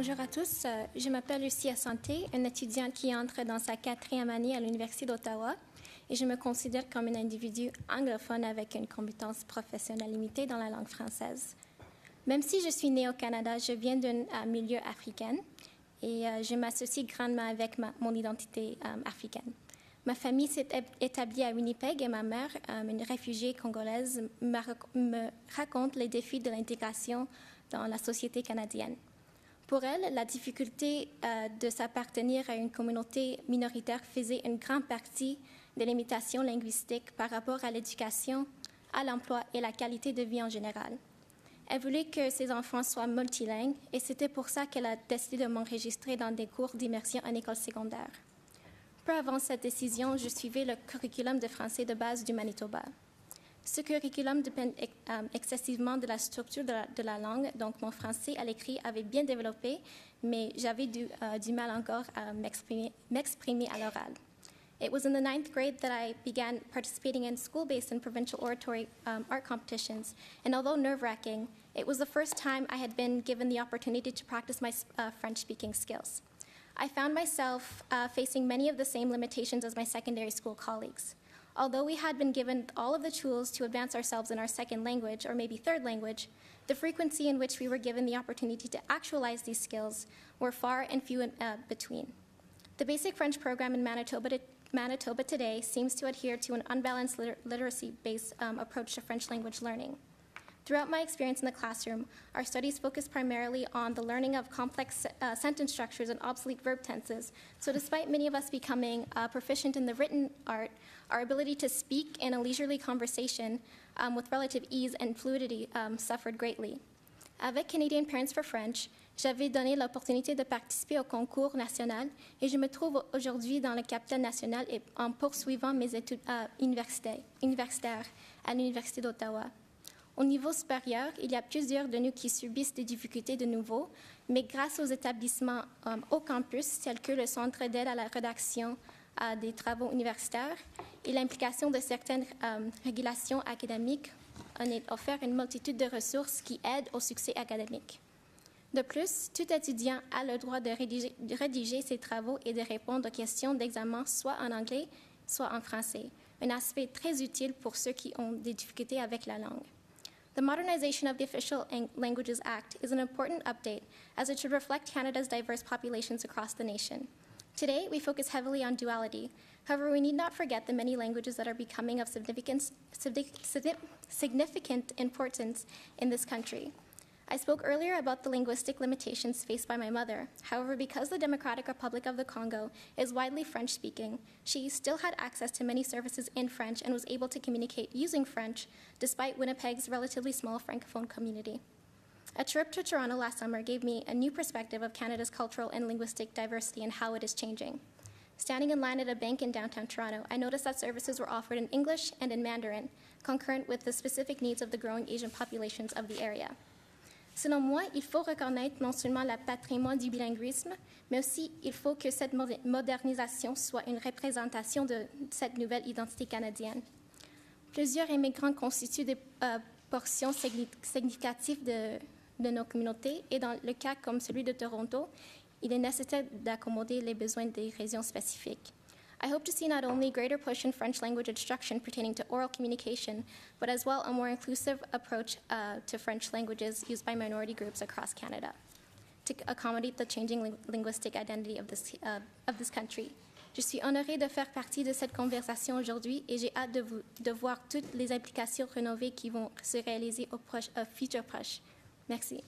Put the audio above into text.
Bonjour à tous, je m'appelle Lucie Assanté, une étudiante qui entre dans sa 4e année à l'Université d'Ottawa et je me considère comme un individu anglophone avec une compétence professionnelle limitée dans la langue française. Même si je suis née au Canada, je viens d'un milieu africain et je m'associe grandement avec mon identité africaine. Ma famille s'est établie à Winnipeg et ma mère, une réfugiée congolaise, me raconte les défis de l'intégration dans la société canadienne. Pour elle, la difficulté de s'appartenir à une communauté minoritaire faisait une grande partie de l'imitation linguistique par rapport à l'éducation, à l'emploi et la qualité de vie en général. Elle voulait que ses enfants soient multilingues et c'était pour ça qu'elle a décidé de m'enregistrer dans des cours d'immersion en école secondaire. Peu avant cette décision, je suivais le curriculum de français de base du Manitoba. Ce curriculum dépend excessivement de la structure de la langue, donc mon français à l'écrit avait bien développé, mais j'avais du mal encore à m'exprimer à l'oral. It was in the 9th grade that I began participating in school-based and provincial oratory art competitions, and although nerve-wracking, it was the first time I had been given the opportunity to practice my French-speaking skills. I found myself facing many of the same limitations as my secondary school colleagues. Although we had been given all of the tools to advance ourselves in our second language, or maybe third language, the frequency in which we were given the opportunity to actualize these skills were far and few in between. The basic French program in Manitoba today seems to adhere to an unbalanced literacy-based approach to French language learning. Throughout my experience in the classroom, our studies focused primarily on the learning of complex sentence structures and obsolete verb tenses. So despite many of us becoming proficient in the written art, our ability to speak in a leisurely conversation with relative ease and fluidity suffered greatly. Avec Canadian Parents for French, j'avais donné l'opportunité de participer au concours national et je me trouve aujourd'hui dans le capital national et en poursuivant mes études universitaires à l'Université d'Ottawa. Au niveau supérieur, il y a plusieurs de nous qui subissent des difficultés de nouveau, mais grâce aux établissements au campus, tels que le Centre d'aide à la rédaction des travaux universitaires et l'implication de certaines régulations académiques, on est offert une multitude de ressources qui aident au succès académique. De plus, tout étudiant a le droit de rédiger ses travaux et de répondre aux questions d'examen soit en anglais, soit en français, un aspect très utile pour ceux qui ont des difficultés avec la langue. The modernization of the Official Languages Act is an important update, as it should reflect Canada's diverse populations across the nation. Today, we focus heavily on duality. However, we need not forget the many languages that are becoming of significant importance in this country. I spoke earlier about the linguistic limitations faced by my mother. However, because the Democratic Republic of the Congo is widely French-speaking, she still had access to many services in French and was able to communicate using French, despite Winnipeg's relatively small Francophone community. A trip to Toronto last summer gave me a new perspective of Canada's cultural and linguistic diversity and how it is changing. Standing in line at a bank in downtown Toronto, I noticed that services were offered in English and in Mandarin, concurrent with the specific needs of the growing Asian populations of the area. Selon moi, il faut reconnaître non seulement le patrimoine du bilinguisme, mais aussi il faut que cette modernisation soit une représentation de cette nouvelle identité canadienne. Plusieurs immigrants constituent des portions significatives de nos communautés et dans le cas comme celui de Toronto, il est nécessaire d'accommoder les besoins des régions spécifiques. I hope to see not only greater push in French language instruction pertaining to oral communication, but as well a more inclusive approach to French languages used by minority groups across Canada to accommodate the changing linguistic identity of this country. Je suis honorée de faire partie de cette conversation aujourd'hui et j'ai hâte de voir toutes les implications rénovées qui vont se réaliser au futur proche. Merci.